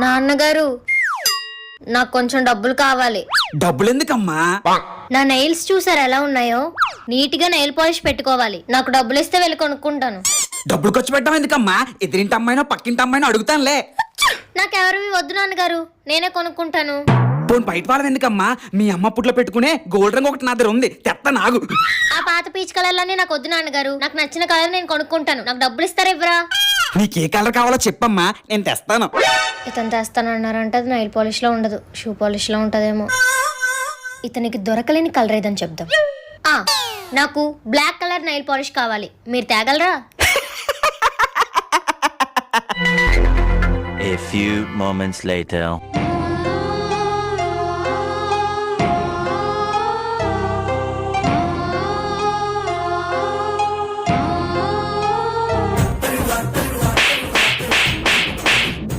నాన్నగారు నాకు కొంచెం డబ్బులు కావాలి. డబ్బులు ఎందుకమ్మా? నా నెయిల్స్ చూసారు ఎలా ఉన్నాయో? నీట్ గా నెయిల్ పాలిష్ పెట్టుకోవాలి. నాకు డబ్బులు ఇస్తే వెళ్ళి కొనుక్కుంటాను. డబ్బులు ఖర్చు పెట్టడం ఎందుకమ్మా? ఎదురింటి అమ్మాయినో పక్కింటి అమ్మాయినో అడుగుతానులే. నాకెవరివి వద్దు నాన్నగారు, నేనే కొనుక్కుంటాను. పోను బయట వాళ్ళని ఎందుకమ్మా? మీ అమ్మ పుట్లో పెట్టుకునే గోల్డ్ రంగు ఒకటి నా దగ్గర ఉంది, తెత్త నాగు. ఆ పాత పీచ్ కలర్లన్నీ నాకు వద్దు నాన్నగారు. నాకు నచ్చిన కలర్ నేను కొనుక్కుంటాను. నాకు డబ్బులు ఇస్తారా ఇవ్వరా? నీకే కలర్ కావాలో చెప్పమ్మా, నేను తెస్తాను. ఇతను తెస్తానన్నారంటే అది నెయిల్ పాలిష్ లో ఉండదు, షూ పాలిష్ లో ఉంటదేమో. ఇతనికి దొరకలేని కలర్ ఏదని చెప్దాం. నాకు బ్లాక్ కలర్ నెయిల్ పాలిష్ కావాలి, మీరు తేగలరా? A few moments later.